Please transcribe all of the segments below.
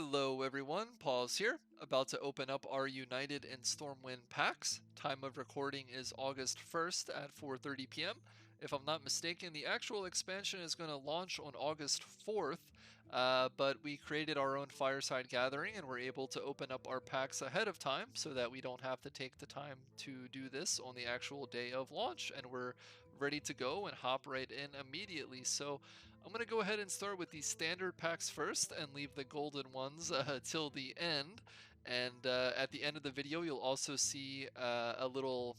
Hello everyone, Pause here, about to open up our United and Stormwind packs. Time of recording is August 1st at 4:30 p.m. If I'm not mistaken, the actual expansion is going to launch on August 4th, but we created our own fireside gathering and we're able to open up our packs ahead of time so that we don't have to take the time to do this on the actual day of launch, and we're ready to go and hop right in immediately. So I'm going to go ahead and start with the standard packs first and leave the golden ones till the end. And at the end of the video, you'll also see a little,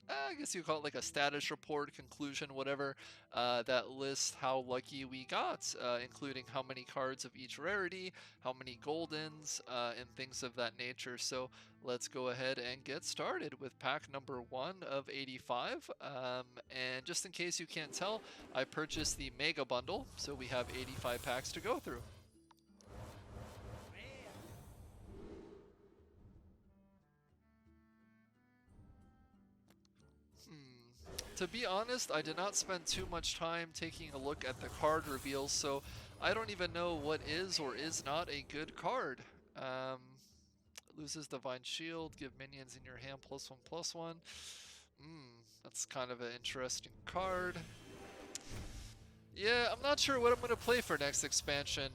I guess you call it like a status report, conclusion, whatever, that lists how lucky we got, including how many cards of each rarity, how many goldens, and things of that nature. So let's go ahead and get started with pack number 1 of 85. And just in case you can't tell, I purchased the Mega Bundle, so we have 85 packs to go through. To be honest, I did not spend too much time taking a look at the card reveals, so I don't even know what is or is not a good card. Loses Divine Shield, give minions in your hand +1/+1. That's kind of an interesting card. Yeah, I'm not sure what I'm going to play for next expansion.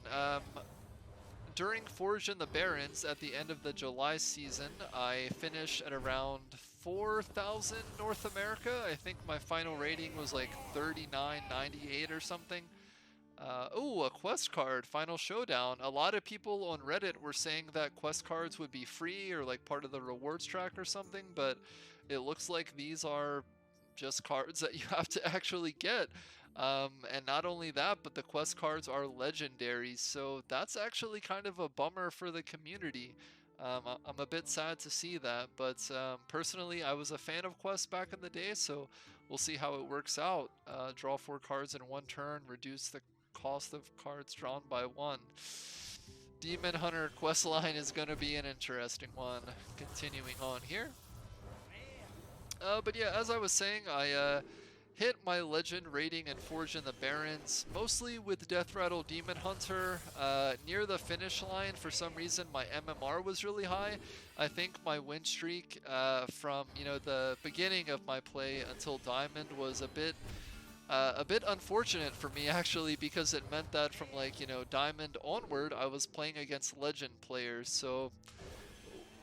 During Forge in the Barrens at the end of the July season, I finished at around 4,000 North America. I think my final rating was like 39.98 or something. Oh, a quest card, Final Showdown. A lot of people on Reddit were saying that quest cards would be free or like part of the rewards track or something, but it looks like these are just cards that you have to actually get. And not only that, but the quest cards are legendary, so that's actually kind of a bummer for the community. I'm a bit sad to see that, but personally, I was a fan of quests back in the day, so we'll see how it works out. Draw 4 cards in 1 turn, reduce the cost of cards drawn by 1. Demon Hunter quest line is going to be an interesting one. Continuing on here. But yeah, as I was saying, I hit my legend rating in Forge in the Barrens, mostly with Death Rattle Demon Hunter. Near the finish line, for some reason, my MMR was really high. I think my win streak from the beginning of my play until Diamond was a bit unfortunate for me, actually, because it meant that from Diamond onward, I was playing against Legend players, so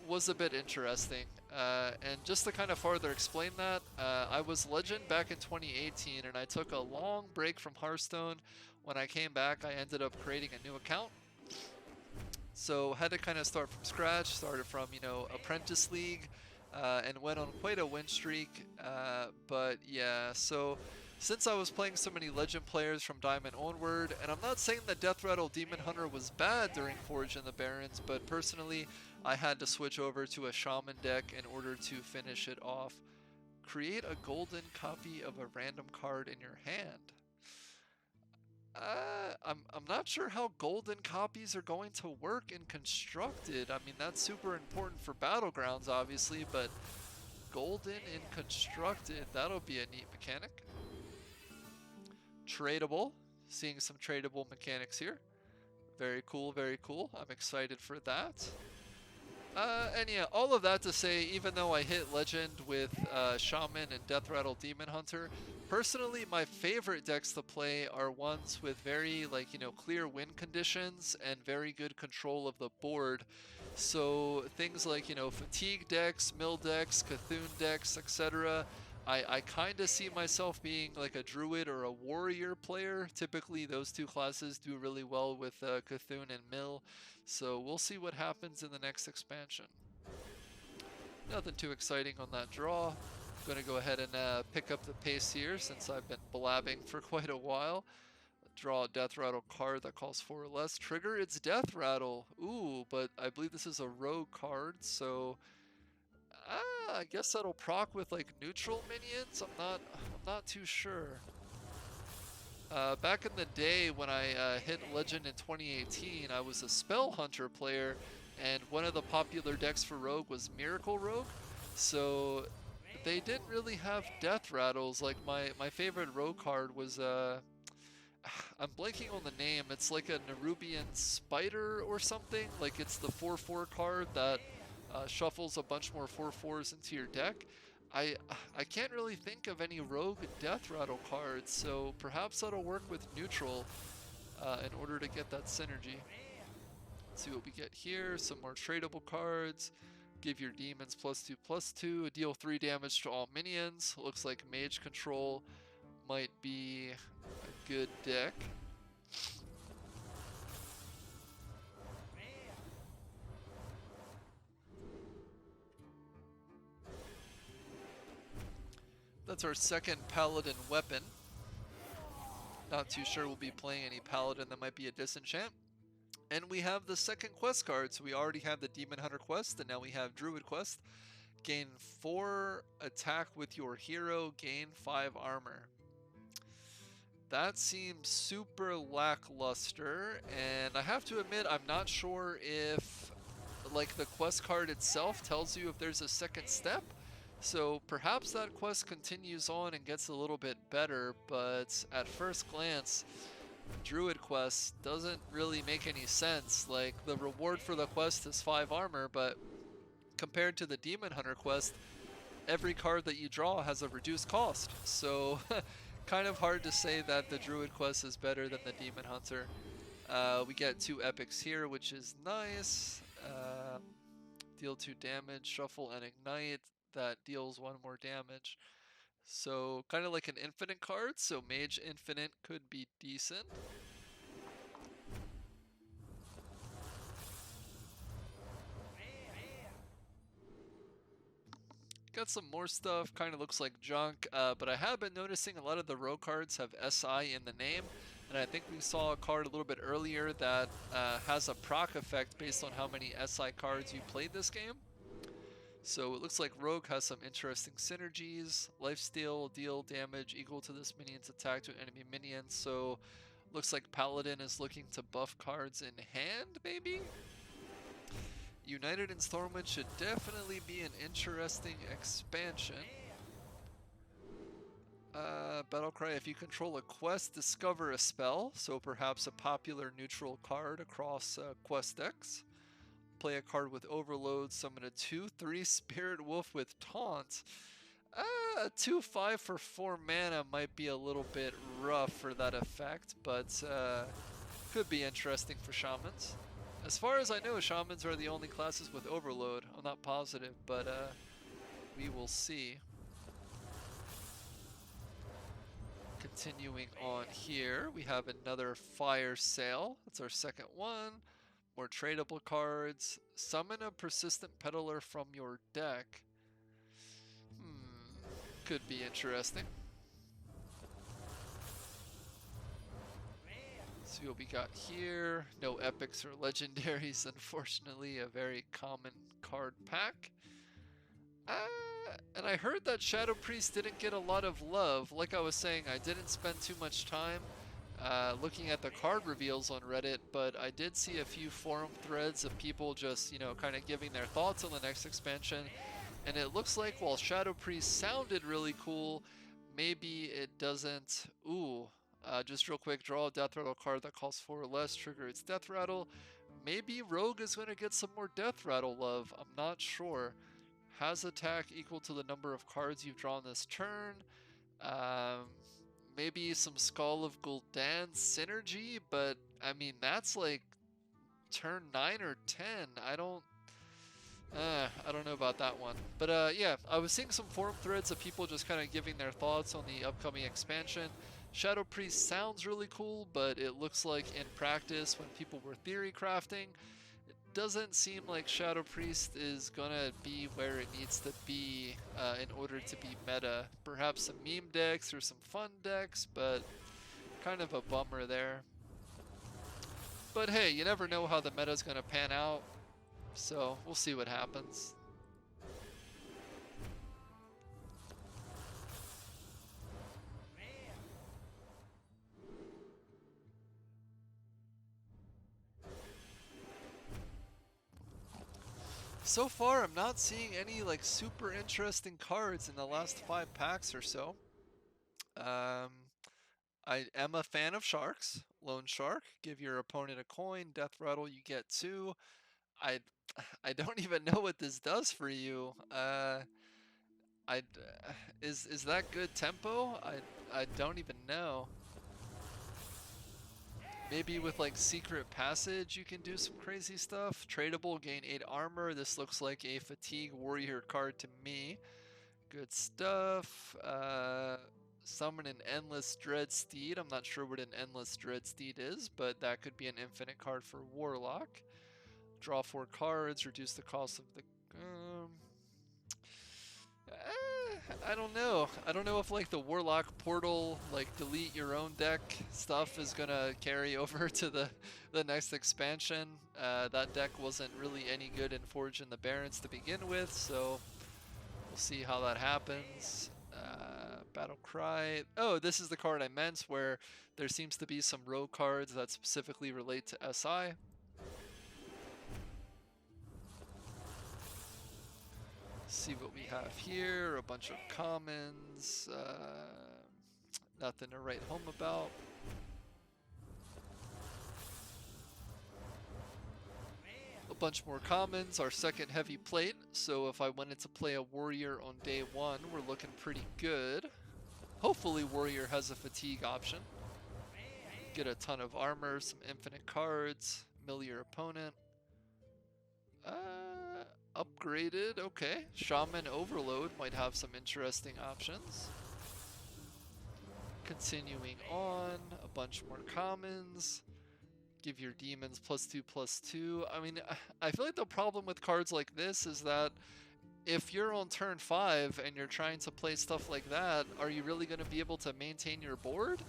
was a bit interesting. And just to kind of further explain that, I was Legend back in 2018 and I took a long break from Hearthstone. When I came back, I ended up creating a new account. So had to kind of start from scratch, started from, Apprentice League, and went on quite a win streak. But yeah, so since I was playing so many Legend players from Diamond onward, and I'm not saying that Death Rattle Demon Hunter was bad during Forge in the Barrens, but personally, I had to switch over to a Shaman deck in order to finish it off. Create a golden copy of a random card in your hand. I'm not sure how golden copies are going to work in Constructed. I mean, that's super important for Battlegrounds, obviously, but golden in Constructed, that'll be a neat mechanic. Tradable, seeing some tradable mechanics here. Very cool, very cool. I'm excited for that. And yeah, all of that to say, even though I hit Legend with Shaman and Death Rattle Demon Hunter, personally my favorite decks to play are ones with very clear win conditions and very good control of the board. So things like fatigue decks, mill decks, Cthulhu decks, etc. I kind of see myself being like a druid or a warrior player. Typically those two classes do really well with Cthulhu and mill, so we'll see what happens in the next expansion. Nothing too exciting on that draw. I'm going to go ahead and pick up the pace here since I've been blabbing for quite a while. Draw a Death Rattle card that calls 4 or less. Trigger its Death Rattle. Ooh, but I believe this is a rogue card, so I guess that'll proc with like neutral minions. I'm not too sure. Back in the day when I hit Legend in 2018, I was a Spell Hunter player, and one of the popular decks for Rogue was Miracle Rogue. So they didn't really have Death Rattles. Like my favorite Rogue card was I'm blanking on the name. It's like a Nerubian spider or something. Like it's the 4/4 card that shuffles a bunch more 4/4s into your deck. I I can't really think of any rogue death rattle cards, so perhaps that'll work with neutral in order to get that synergy. Let's see what we get here. Some more tradable cards. Give your demons +2/+2. Deal 3 damage to all minions. Looks like mage control might be a good deck. That's our second paladin weapon. Not too sure we'll be playing any paladin that might be a disenchant. And we have the second quest card. So we already have the Demon Hunter quest, and now we have Druid quest. Gain 4 attack with your hero, gain 5 armor. That seems super lackluster, and I have to admit I'm not sure if like the quest card itself tells you if there's a second step. So perhaps that quest continues on and gets a little bit better, but at first glance, Druid quest doesn't really make any sense. Like the reward for the quest is 5 armor, but compared to the Demon Hunter quest, every card that you draw has a reduced cost. So kind of hard to say that the Druid quest is better than the Demon Hunter. We get 2 epics here, which is nice. Deal 2 damage, shuffle and ignite. That deals 1 more damage. So kind of like an infinite card, so Mage Infinite could be decent. Got some more stuff, kind of looks like junk, but I have been noticing a lot of the rogue cards have SI in the name, and I think we saw a card a little bit earlier that has a proc effect based on how many SI cards you played this game. So it looks like Rogue has some interesting synergies. Lifesteal, deal damage equal to this minion's attack to an enemy minion. So looks like Paladin is looking to buff cards in hand, maybe? United in Stormwind should definitely be an interesting expansion. Battlecry, if you control a quest, discover a spell. So perhaps a popular neutral card across quest decks. Play a card with Overload, summon a 2/3 Spirit Wolf with Taunt. A 2/5 for 4 mana might be a little bit rough for that effect, but could be interesting for Shamans. As far as I know, Shamans are the only classes with Overload. I'm not positive, but we will see. Continuing on here, we have another Fire Sale. That's our second one. More tradable cards. Summon a persistent peddler from your deck. Could be interesting. See what we got here. No epics or legendaries, unfortunately. A very common card pack. And I heard that Shadow Priest didn't get a lot of love. Like I was saying, I didn't spend too much time looking at the card reveals on Reddit, but I did see a few forum threads of people just, you know, kind of giving their thoughts on the next expansion. And it looks like while Shadow Priest sounded really cool, maybe it doesn't. Just real quick, draw a Death Rattle card that costs 4 or less, trigger its Death Rattle. Maybe Rogue is going to get some more Death Rattle love. I'm not sure. Has attack equal to the number of cards you've drawn this turn. Maybe some Skull of Gul'dan synergy, but I mean that's like turn 9 or 10. I don't know about that one. But yeah, I was seeing some forum threads of people just kind of giving their thoughts on the upcoming expansion. Shadow Priest sounds really cool, but it looks like in practice when people were theory crafting, it doesn't seem like Shadow Priest is gonna be where it needs to be in order to be meta. Perhaps some meme decks or some fun decks, but kind of a bummer there. But hey, you never know how the meta's gonna pan out, so we'll see what happens. So far, I'm not seeing any like super interesting cards in the last 5 packs or so. I am a fan of sharks. Loan shark, give your opponent a coin, death rattle, you get 2. I I don't even know what this does for you. I is that good tempo? I don't even know. Maybe with like secret passage you can do some crazy stuff. Tradable, gain 8 armor. This looks like a fatigue warrior card to me. Good stuff. Summon an endless dread steed. I'm not sure what an endless dread steed is, but that could be an infinite card for warlock. Draw 4 cards, reduce the cost of the I don't know. I don't know if like the Warlock portal, like delete your own deck stuff is gonna carry over to the next expansion. That deck wasn't really any good in Forge in the Barrens to begin with, so we'll see how that happens. Battle Cry. Oh, this is the card I meant where there seems to be some rogue cards that specifically relate to SI. See what we have here. A bunch of commons. Nothing to write home about. A bunch more commons. Our second heavy plate. So if I wanted to play a warrior on day 1, we're looking pretty good. Hopefully warrior has a fatigue option. Get a ton of armor, some infinite cards, mill your opponent. Upgraded, okay. Shaman Overload might have some interesting options. Continuing on, a bunch more commons. Give your demons +2/+2. I mean, I feel like the problem with cards like this is that if you're on turn 5 and you're trying to play stuff like that, are you really going to be able to maintain your board?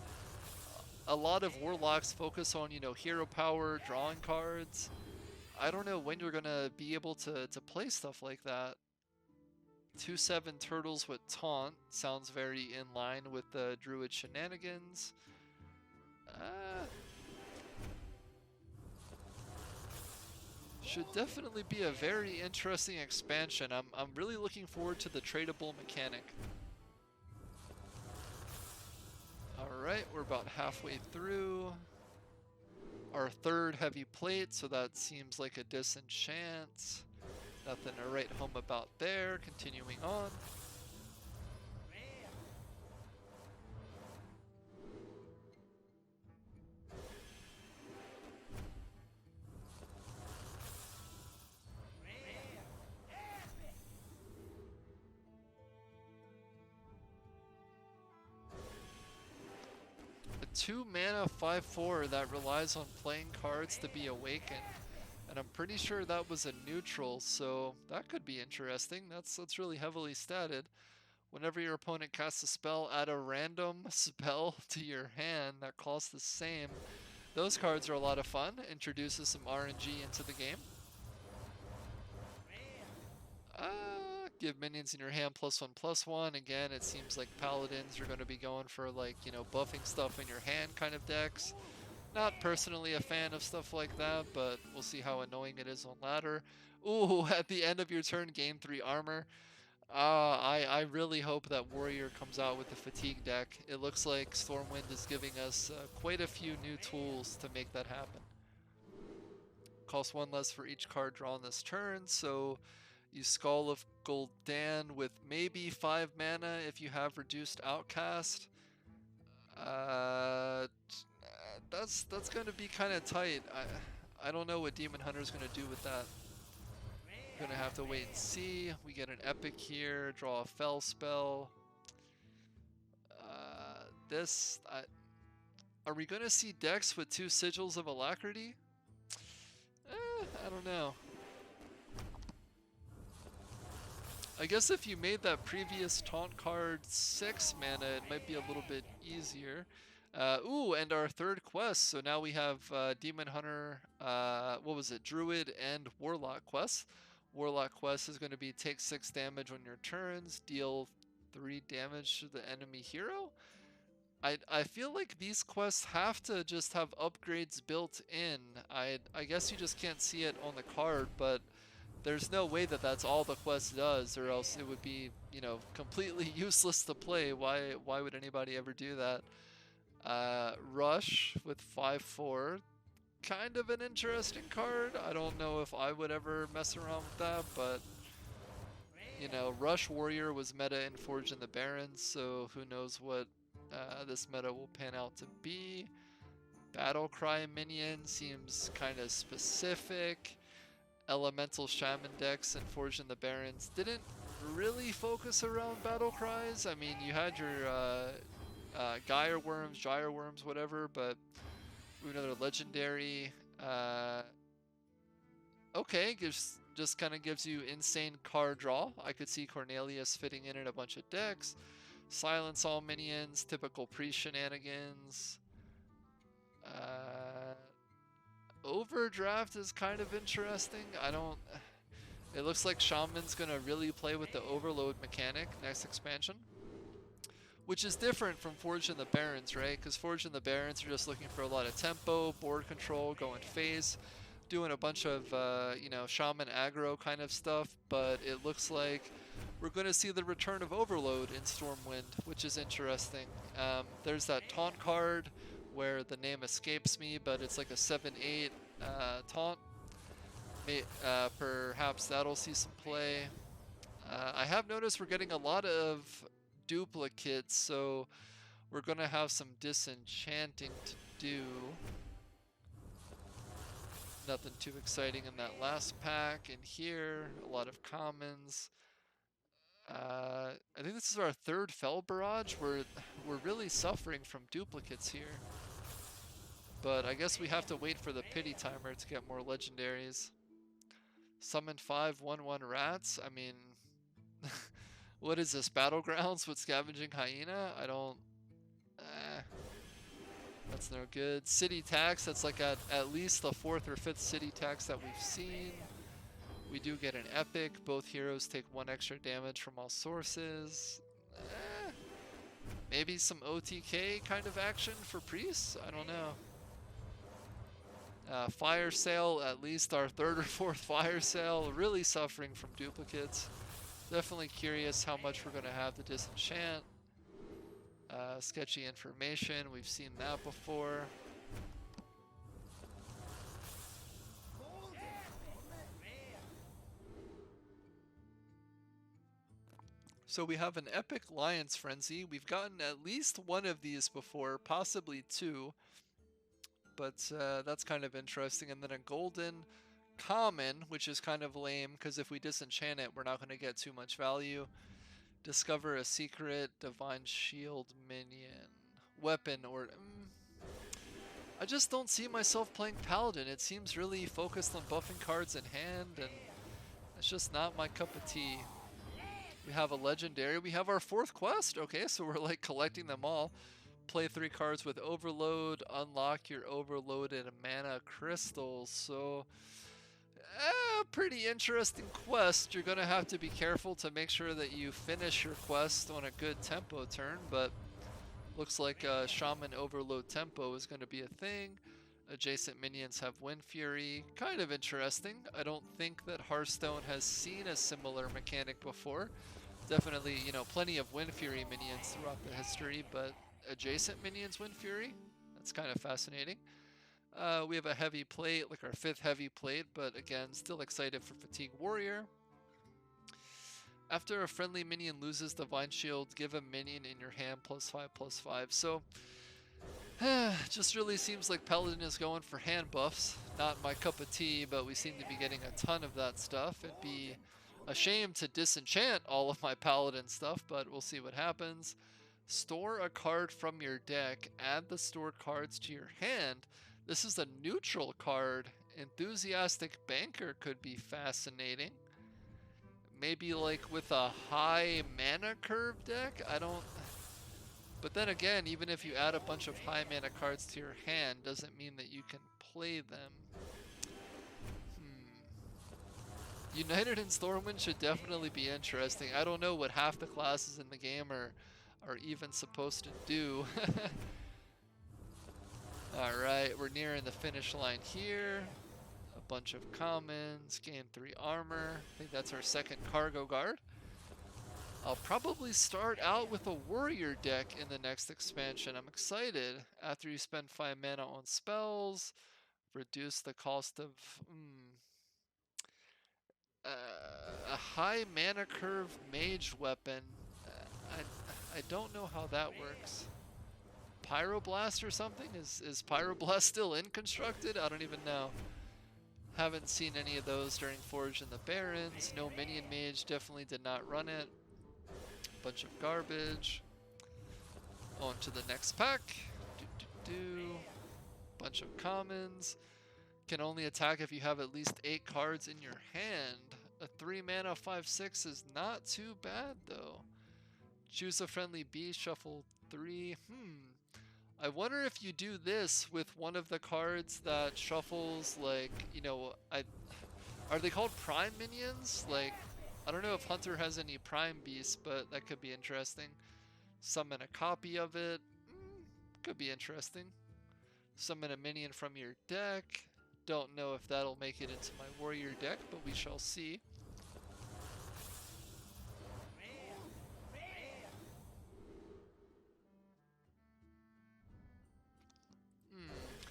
A lot of warlocks focus on, you know, hero power, drawing cards. I don't know when you're gonna be able to play stuff like that. 2/7 turtles with taunt sounds very in line with the druid shenanigans. Should definitely be a very interesting expansion. I'm really looking forward to the tradable mechanic. Alright, we're about halfway through. Our third heavy plate, so that seems like a disenchant. Nothing to write home about there. Continuing on. A 2-mana 5/4 that relies on playing cards to be awakened. And I'm pretty sure that was a neutral, so that could be interesting. That's really heavily statted. Whenever your opponent casts a spell, add a random spell to your hand that costs the same. Those cards are a lot of fun. Introduces some RNG into the game. Give minions in your hand +1/+1. Again, it seems like paladins are going to be going for, like, you know, buffing stuff in your hand kind of decks. Not personally a fan of stuff like that, but we'll see how annoying it is on ladder. Ooh, at the end of your turn, gain 3 armor. I really hope that warrior comes out with the fatigue deck. It looks like Stormwind is giving us quite a few new tools to make that happen. Costs 1 less for each card drawn this turn, so you Skull of Gul'dan with maybe 5 mana if you have reduced outcast. That's going to be kind of tight. I don't know what Demon Hunter's going to do with that. Gonna have to wait and see. We get an epic here, draw a fell spell. Are we gonna see decks with 2 Sigils of Alacrity? I don't know. I guess if you made that previous taunt card 6 mana, it might be a little bit easier. Ooh, and our third quest. So now we have Demon Hunter, what was it, Druid and Warlock quests. Warlock quest is going to be take 6 damage on your turns, deal 3 damage to the enemy hero. I feel like these quests have to just have upgrades built in. I guess you just can't see it on the card, but there's no way that that's all the quest does, or else it would be, you know, completely useless to play. Why would anybody ever do that? Rush with 5/4. Kind of an interesting card. I don't know if I would ever mess around with that, but you know, Rush Warrior was meta in Forge in the Barrens, so who knows what this meta will pan out to be. Battle Cry minion seems kind of specific. Elemental Shaman decks and Forge in the Barrens didn't really focus around Battle Cries. I mean, you had your Gyre Worms, Gyre Worms, whatever, but another legendary. Okay, just kind of gives you insane card draw. I could see Cornelius fitting in a bunch of decks. Silence all minions, typical pre-shenanigans. Overdraft is kind of interesting. It looks like Shaman's gonna really play with the overload mechanic next expansion, which is different from Forge in the Barrens, right? Because Forge in the Barrens are just looking for a lot of tempo, board control, going phase, doing a bunch of, you know, Shaman aggro kind of stuff, but it looks like we're going to see the return of Overload in Stormwind, which is interesting. There's that taunt card where the name escapes me, but it's like a 7/8 taunt. Perhaps that'll see some play. I have noticed we're getting a lot of duplicates, so we're going to have some disenchanting to do. Nothing too exciting in that last pack. In here, a lot of commons. I think this is our third Fell Barrage. We're really suffering from duplicates here. But I guess we have to wait for the pity timer to get more legendaries. Summon 5 1/1 rats. I mean, what is this? Battlegrounds with Scavenging Hyena? I don't. That's no good. City tax. That's like at least the 4th or 5th city tax that we've seen. We do get an epic. Both heroes take 1 extra damage from all sources. Maybe some OTK kind of action for priests? I don't know. Fire sale, at least our 3rd or 4th fire sale. Really suffering from duplicates. Definitely curious how much we're going to have to disenchant. Sketchy information. We've seen that before. So we have an epic Lion's Frenzy. We've gotten at least one of these before, possibly 2. But that's kind of interesting. And then a golden common, which is kind of lame, because if we disenchant it, we're not going to get too much value. Discover a secret Divine Shield minion. Weapon or... I just don't see myself playing Paladin. It seems really focused on buffing cards in hand, and it's just not my cup of tea. We have a legendary. We have our 4th quest. Okay, so we're like collecting them all. Play 3 cards with Overload. Unlock your overloaded mana crystals. So, pretty interesting quest. You're going to have to be careful to make sure that you finish your quest on a good tempo turn, but looks like Shaman Overload tempo is going to be a thing. Adjacent minions have Wind Fury. Kind of interesting. I don't think that Hearthstone has seen a similar mechanic before. Definitely, you know, plenty of Wind Fury minions throughout the history, but adjacent minions Wind Fury? That's kind of fascinating. We have a heavy plate, like our 5th heavy plate, but again, still excited for Fatigue Warrior. After a friendly minion loses Divine Shield, give a minion in your hand +5/+5. So, just really seems like Paladin is going for hand buffs. Not my cup of tea, but we seem to be getting a ton of that stuff. It'd be a shame to disenchant all of my Paladin stuff, but we'll see what happens. Store a card from your deck. Add the stored cards to your hand. This is a neutral card. Enthusiastic Banker could be fascinating. Maybe like with a high mana curve deck? I don't... But then again, even if you add a bunch of high mana cards to your hand, doesn't mean that you can play them. United in Stormwind should definitely be interesting. I don't know what half the classes in the game are even supposed to do. Alright, we're nearing the finish line here. A bunch of commons, gain 3 armor. I think that's our 2nd cargo guard. I'll probably start out with a warrior deck in the next expansion. I'm excited. After you spend 5 mana on spells, reduce the cost of a high mana curve mage weapon. I don't know how that works. Pyroblast or something? Is Pyroblast still in constructed? I don't even know. Haven't seen any of those during Forge and the Barrens. No Minion Mage, definitely did not run it. Bunch of garbage. On to the next pack. Bunch of commons. Can only attack if you have at least 8 cards in your hand. A 3 mana 5/6 is not too bad though. Choose a friendly beast, shuffle 3. I wonder if you do this with one of the cards that shuffles, like, you know, are they called prime minions? Like, I don't know if Hunter has any prime beasts, but that could be interesting. Summon a copy of it. Could be interesting. Summon a minion from your deck. Don't know if that'll make it into my warrior deck, but we shall see.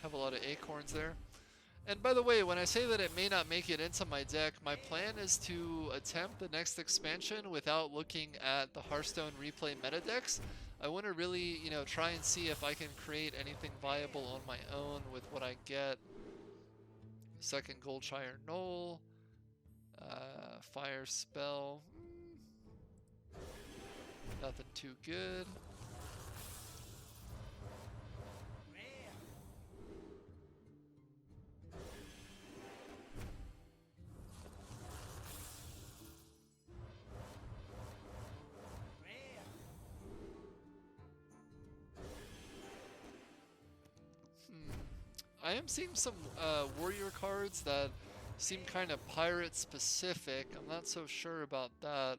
Have a lot of acorns there. And by the way, when I say that it may not make it into my deck, my plan is to attempt the next expansion without looking at the Hearthstone replay meta decks. I want to really, you know, try and see if I can create anything viable on my own with what I get. Second Goldshire Knoll, Fire Spell, nothing too good. I am seeing some warrior cards that seem kind of pirate specific. I'm not so sure about that.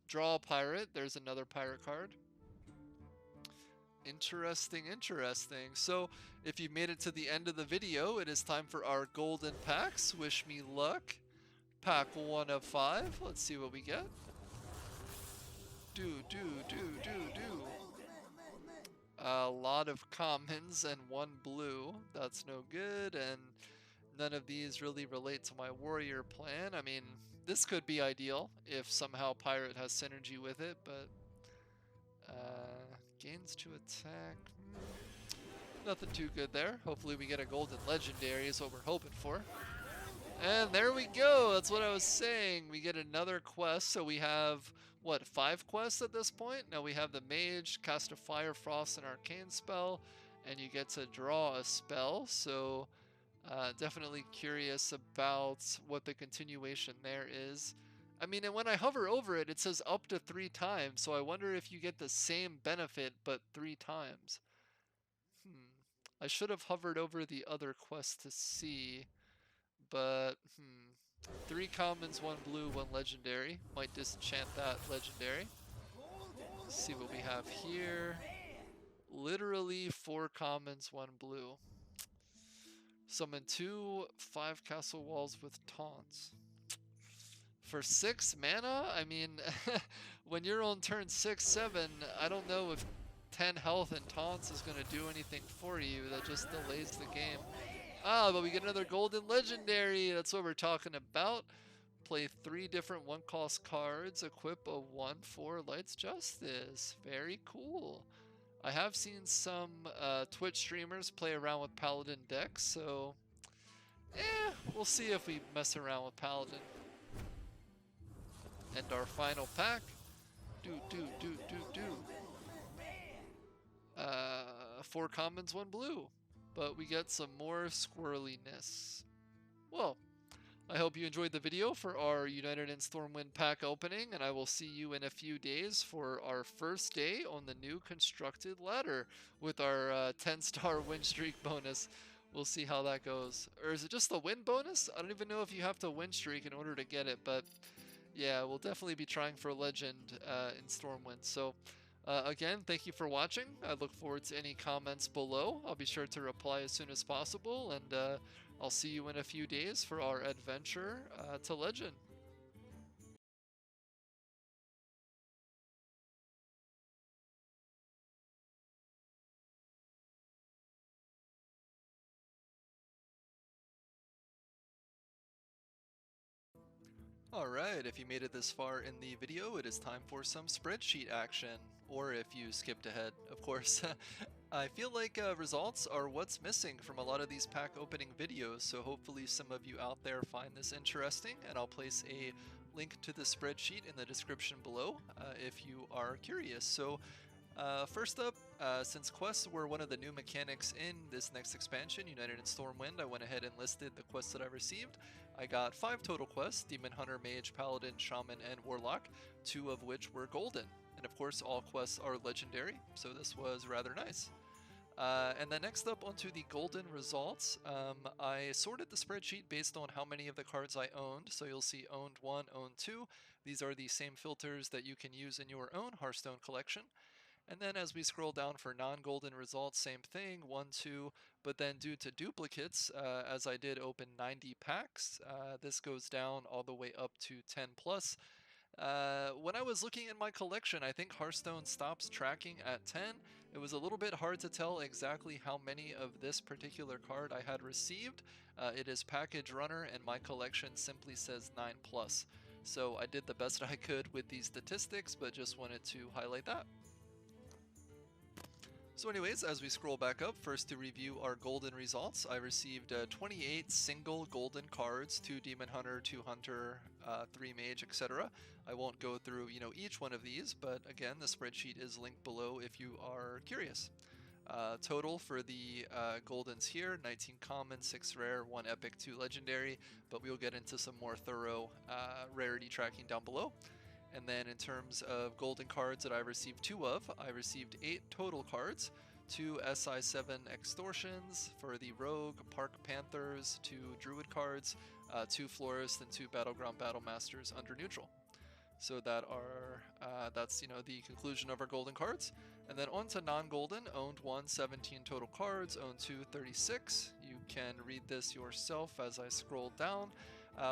Draw a pirate. There's another pirate card. Interesting, interesting. So if you made it to the end of the video, it is time for our golden packs. Wish me luck. Pack 1 of 5. Let's see what we get. Do. A lot of commons and 1 blue. That's no good, and none of these really relate to my warrior plan. I mean, this could be ideal if somehow pirate has synergy with it, but gains to attack. Nothing too good there. Hopefully we get a golden legendary is what we're hoping for. And there we go. That's what I was saying. We get another quest. So we have, what, 5 quests at this point? Now we have the mage, cast a fire, frost, and arcane spell, and you get to draw a spell. So definitely curious about what the continuation there is. I mean, and when I hover over it, it says up to 3 times. So I wonder if you get the same benefit, but 3 times. I should have hovered over the other quest to see. But, 3 commons, 1 blue, 1 legendary. Might disenchant that legendary. Let's see what we have here. Literally 4 commons, 1 blue. Summon 2 5 castle walls with taunts. For 6 mana? I mean, when you're on turn 6, 7, I don't know if 10 health and taunts is going to do anything for you. That just delays the game. But we get another golden legendary. That's what we're talking about. Play 3 different 1-cost cards. Equip a 1/4 Lights Justice. Very cool. I have seen some Twitch streamers play around with Paladin decks, so we'll see if we mess around with Paladin. And our final pack. 4 commons, 1 blue. But we get some more squirreliness. Well, I hope you enjoyed the video for our United in Stormwind pack opening, and I will see you in a few days for our first day on the new constructed ladder with our 10-star win streak bonus. We'll see how that goes. Or is it just the win bonus? I don't even know if you have to win streak in order to get it, but yeah, we'll definitely be trying for Legend in Stormwind. So again, thank you for watching. I look forward to any comments below. I'll be sure to reply as soon as possible, and I'll see you in a few days for our adventure to Legend. Alright, if you made it this far in the video, it is time for some spreadsheet action. Or if you skipped ahead, of course. I feel like results are what's missing from a lot of these pack opening videos, so hopefully some of you out there find this interesting, and I'll place a link to the spreadsheet in the description below if you are curious. So first up, since quests were one of the new mechanics in this next expansion, United in Stormwind, I went ahead and listed the quests that I received. I got 5 total quests: Demon Hunter, Mage, Paladin, Shaman, and Warlock, 2 of which were golden. And of course, all quests are legendary, so this was rather nice. And then next up onto the golden results, I sorted the spreadsheet based on how many of the cards I owned. So you'll see owned 1, owned 2. These are the same filters that you can use in your own Hearthstone collection. And then as we scroll down for non-golden results, same thing, 1, 2, but then due to duplicates, as I did open 90 packs, this goes down all the way up to 10 plus. When I was looking in my collection, I think Hearthstone stops tracking at 10. It was a little bit hard to tell exactly how many of this particular card I had received. It is package runner, and my collection simply says 9 plus. So I did the best I could with these statistics, but just wanted to highlight that. So anyways, as we scroll back up, first to review our golden results, I received 28 single golden cards, 2 Demon Hunter, 2 Hunter, 3 Mage, etc. I won't go through, each one of these, but again, the spreadsheet is linked below if you are curious. Total for the goldens here, 19 common, 6 rare, 1 epic, 2 legendary, but we'll get into some more thorough rarity tracking down below. And then in terms of golden cards that I received 2 of, I received 8 total cards, 2 SI7 extortions for the Rogue, Park Panthers, 2 Druid cards, 2 Florists, and 2 Battleground Battlemasters under neutral. So that's the conclusion of our golden cards. And then on to non-golden, owned 1, 17 total cards, owned 2, 36. You can read this yourself as I scroll down.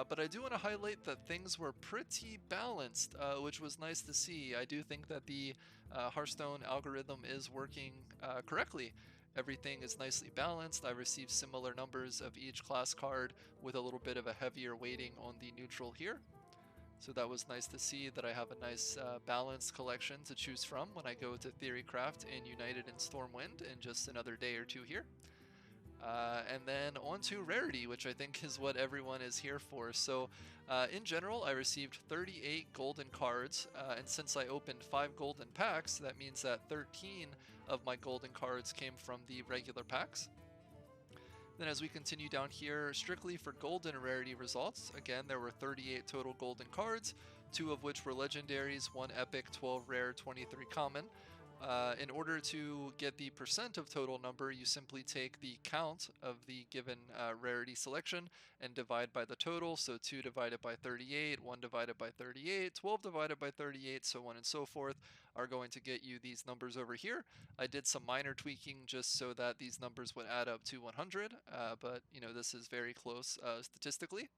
But I do want to highlight that things were pretty balanced, which was nice to see. I do think that the Hearthstone algorithm is working correctly. Everything is nicely balanced. I received similar numbers of each class card with a little bit of a heavier weighting on the neutral here. So that was nice to see that I have a nice balanced collection to choose from when I go to Theorycraft in United in Stormwind in just another day or 2 here. And then on to rarity, which I think is what everyone is here for. So in general, I received 38 golden cards, and since I opened 5 golden packs, that means that 13 of my golden cards came from the regular packs. Then as we continue down here, strictly for golden rarity results, again, there were 38 total golden cards, 2 of which were legendaries, 1 epic, 12 rare, 23 common. In order to get the percent of total number, you simply take the count of the given rarity selection and divide by the total. So 2 divided by 38, 1 divided by 38, 12 divided by 38, so on and so forth, are going to get you these numbers over here. I did some minor tweaking just so that these numbers would add up to 100, but this is very close statistically.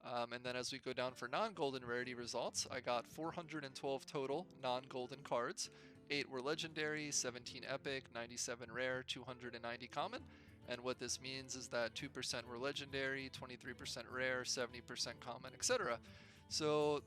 And then as we go down for non-golden rarity results, I got 412 total non-golden cards. 8 were legendary, 17 epic, 97 rare, 290 common. And what this means is that 2% were legendary, 23% rare, 70% common, etc. So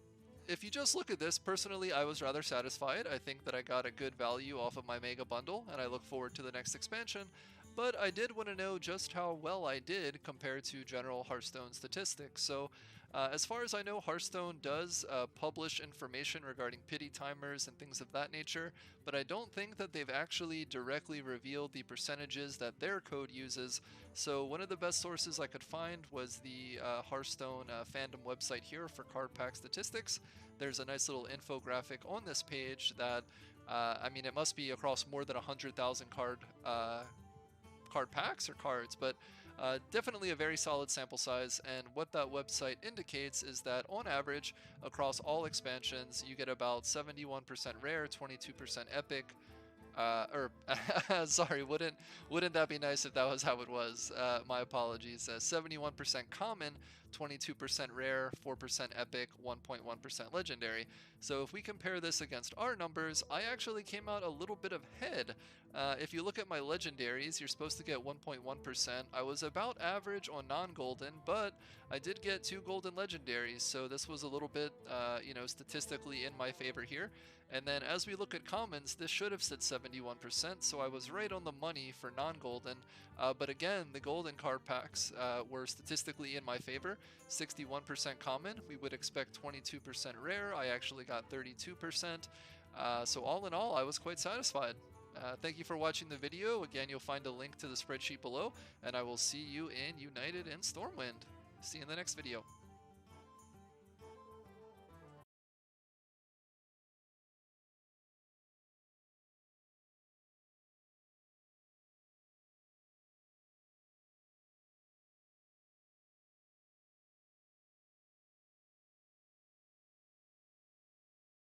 if you just look at this, personally, I was rather satisfied. I think that I got a good value off of my mega bundle, and I look forward to the next expansion. But I did want to know just how well I did compared to general Hearthstone statistics. So as far as I know, Hearthstone does publish information regarding pity timers and things of that nature, but I don't think that they've actually directly revealed the percentages that their code uses. So one of the best sources I could find was the Hearthstone fandom website here for card pack statistics. There's a nice little infographic on this page that, it must be across more than 100,000 card packs or cards, but definitely a very solid sample size. And what that website indicates is that on average across all expansions you get about 71% rare, 22% epic, sorry, wouldn't that be nice if that was how it was? My apologies. 71% common, 22% rare, 4% epic, 1.1% legendary. So if we compare this against our numbers, I actually came out a little bit ahead. If you look at my legendaries, you're supposed to get 1.1%. I was about average on non-golden, but I did get 2 golden legendaries, so this was a little bit, statistically in my favor here. And then as we look at commons, this should have said 71%, so I was right on the money for non-golden. But again, the golden card packs were statistically in my favor. 61% common, we would expect 22% rare. I actually got 32%. So all in all, I was quite satisfied. Thank you for watching the video. Again, you'll find a link to the spreadsheet below, and I will see you in United and Stormwind. See you in the next video.